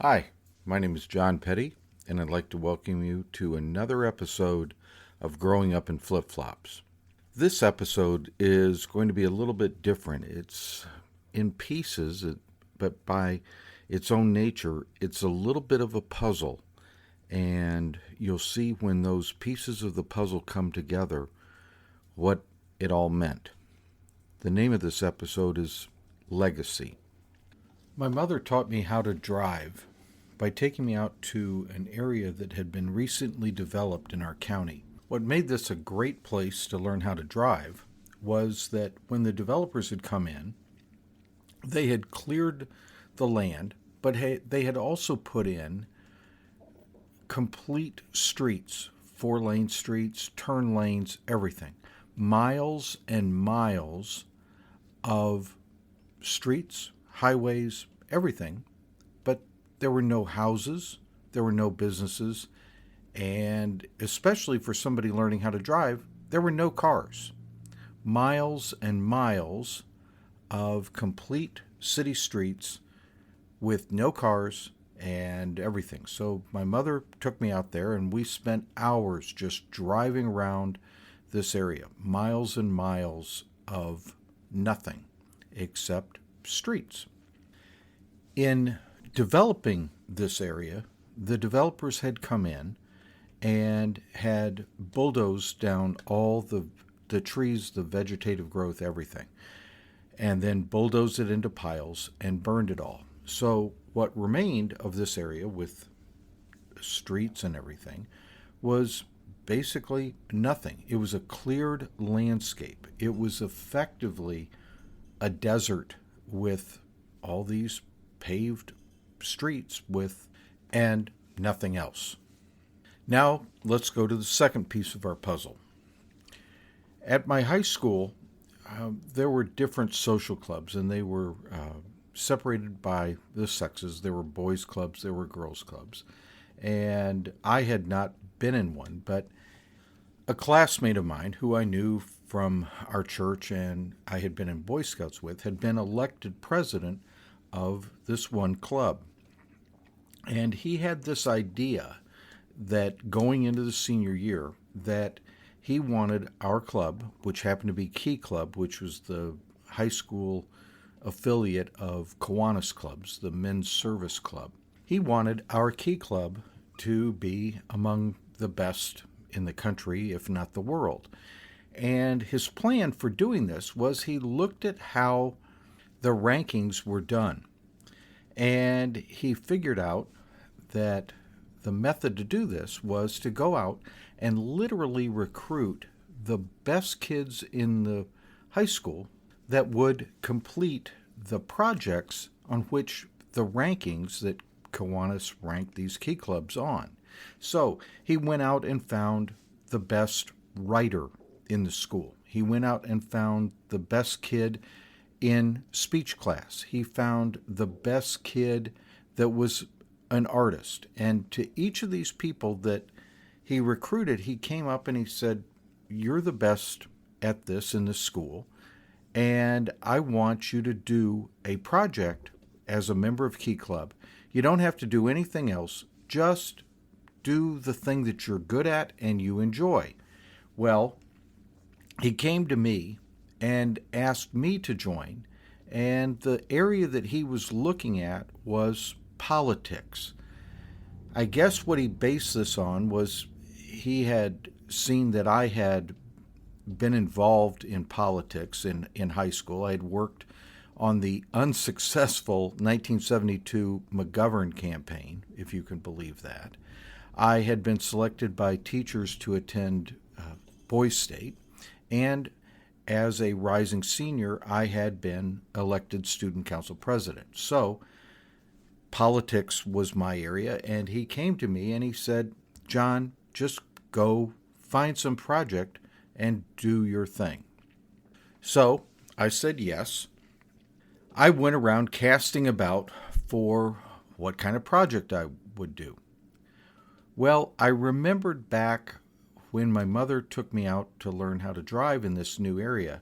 Hi, my name is John Petty, and I'd like to welcome you to another episode of Growing Up in Flip Flops. This episode is going to be a little bit different. It's in pieces, but by its own nature, it's a little bit of a puzzle, and you'll see when those pieces of the puzzle come together what it all meant. The name of this episode is Legacy. My mother taught me how to drive by taking me out to an area that had been recently developed in our county. What made this a great place to learn how to drive was that when the developers had come in, they had cleared the land, but they had also put in complete streets, 4-lane streets, turn lanes, everything. Miles and miles of streets, highways, everything, but there were no houses, there were no businesses, and especially for somebody learning how to drive, there were no cars. Miles and miles of complete city streets with no cars and everything. So my mother took me out there and we spent hours just driving around this area, miles and miles of nothing except streets. In developing this area, the developers had come in and had bulldozed down all the trees, the vegetative growth, everything, and then bulldozed it into piles and burned it all. So what remained of this area with streets and everything was basically nothing. It was a cleared landscape. It was effectively a desert with all these paved streets and nothing else. Now let's go to the second piece of our puzzle. At my high school, there were different social clubs, and they were separated by the sexes. There were boys' clubs, there were girls' clubs, and I had not been in one, but a classmate of mine who I knew from our church and I had been in Boy Scouts with had been elected president of this one club. And he had this idea that going into the senior year that he wanted our club, which happened to be Key Club, which was the high school affiliate of Kiwanis Clubs, the men's service club. He wanted our Key Club to be among the best in the country, if not the world. And his plan for doing this was he looked at how the rankings were done. And he figured out that the method to do this was to go out and literally recruit the best kids in the high school that would complete the projects on which the rankings that Kiwanis ranked these key clubs on. So he went out and found the best writer in the school. He went out and found the best kid in speech class. He found the best kid that was an artist. And to each of these people that he recruited, he came up and he said, "You're the best at this in this school, and I want you to do a project as a member of Key Club. You don't have to do anything else. Just do the thing that you're good at and you enjoy." Well, he came to me and asked me to join, and the area that he was looking at was politics. I guess what he based this on was he had seen that I had been involved in politics in high school. I had worked on the unsuccessful 1972 McGovern campaign, if you can believe that. I had been selected by teachers to attend Boys State, and as a rising senior, I had been elected student council president. So politics was my area, and he came to me and he said, "John, just go find some project and do your thing." So I said yes. I went around casting about for what kind of project I would do. Well, I remembered back when my mother took me out to learn how to drive in this new area,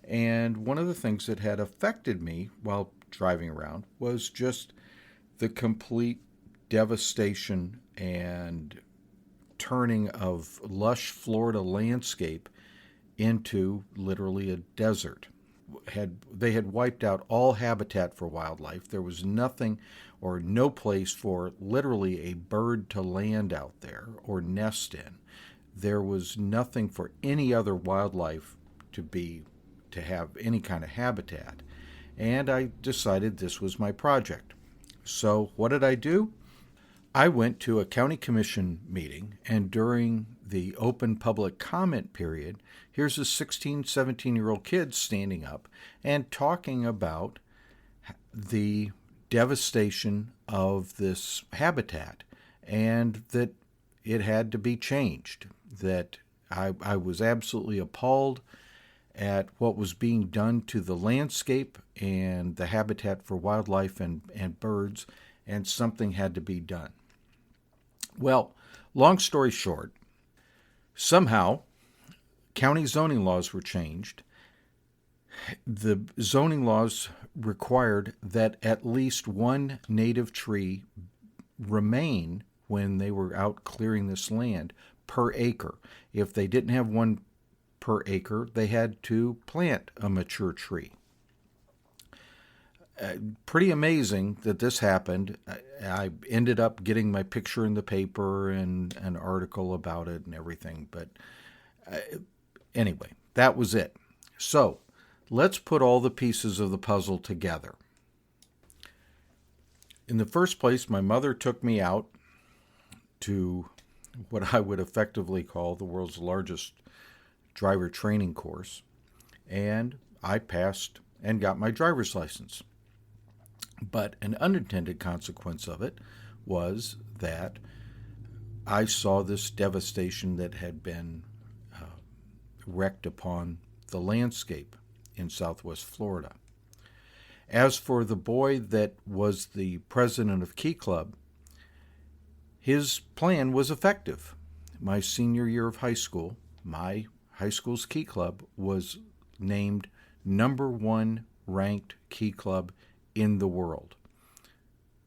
and one of the things that had affected me while driving around was just the complete devastation and turning of lush Florida landscape into literally a desert. They had wiped out all habitat for wildlife. There was nothing or no place for literally a bird to land out there or nest in. There was nothing for any other wildlife to have any kind of habitat. And I decided this was my project. So what did I do? I went to a county commission meeting, and during the open public comment period, here's a 16, 17-year-old kid standing up and talking about the devastation of this habitat and that it had to be changed, that I was absolutely appalled at what was being done to the landscape and the habitat for wildlife and birds, and something had to be done. Well, long story short, somehow county zoning laws were changed. The zoning laws required that at least one native tree remain when they were out clearing this land per acre. If they didn't have one per acre, they had to plant a mature tree. Pretty amazing that this happened. I ended up getting my picture in the paper and an article about it and everything. But anyway, that was it. So let's put all the pieces of the puzzle together. In the first place, my mother took me out to what I would effectively call the world's largest driver training course, and I passed and got my driver's license. But an unintended consequence of it was that I saw this devastation that had been wreaked upon the landscape in Southwest Florida. As for the boy that was the president of Key Club, his plan was effective. My senior year of high school, my high school's Key Club was named #1 ranked Key Club in the world.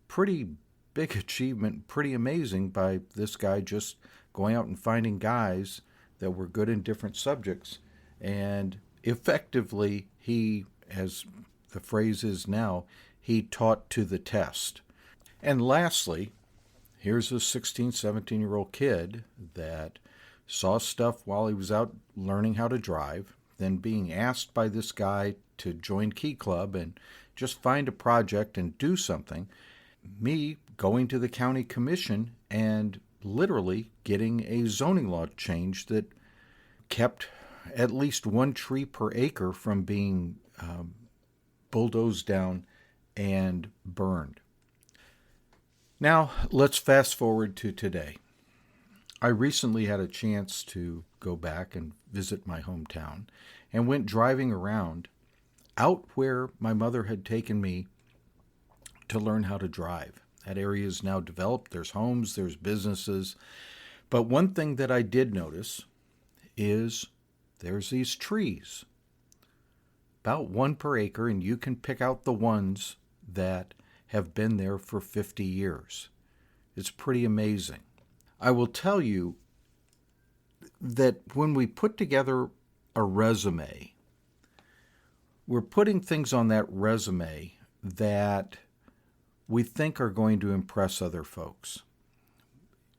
Pretty big achievement, pretty amazing by this guy just going out and finding guys that were good in different subjects. And effectively, he, as the phrase is now, he taught to the test. And lastly, here's a 16, 17-year-old kid that saw stuff while he was out learning how to drive, then being asked by this guy to join Key Club and just find a project and do something. Me going to the county commission and literally getting a zoning law change that kept at least one tree per acre from being bulldozed down and burned. Now, let's fast forward to today. I recently had a chance to go back and visit my hometown and went driving around out where my mother had taken me to learn how to drive. That area is now developed. There's homes, there's businesses. But one thing that I did notice is there's these trees, about one per acre, and you can pick out the ones that have been there for 50 years. It's pretty amazing. I will tell you that when we put together a resume, we're putting things on that resume that we think are going to impress other folks.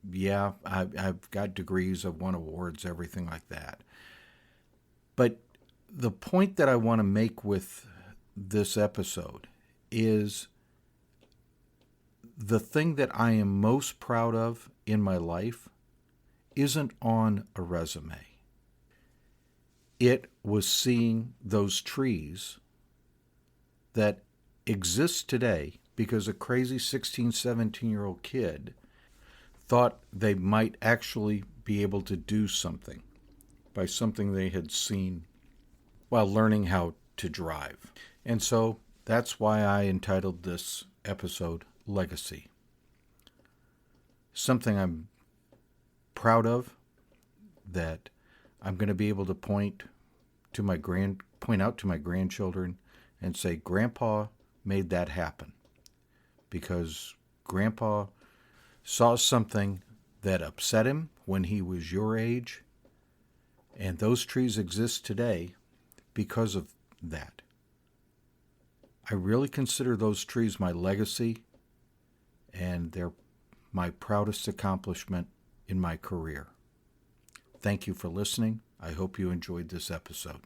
Yeah, I've got degrees, I've won awards, everything like that. But the point that I want to make with this episode is the thing that I am most proud of in my life isn't on a resume. It was seeing those trees that exist today because a crazy 16, 17-year-old kid thought they might actually be able to do something by something they had seen while learning how to drive. And so that's why I entitled this episode Legacy. Something I'm proud of, that I'm going to be able to point out to my grandchildren and say, Grandpa made that happen. Because Grandpa saw something that upset him when he was your age, and those trees exist today because of that. I really consider those trees my legacy, and they're my proudest accomplishment in my career. Thank you for listening. I hope you enjoyed this episode.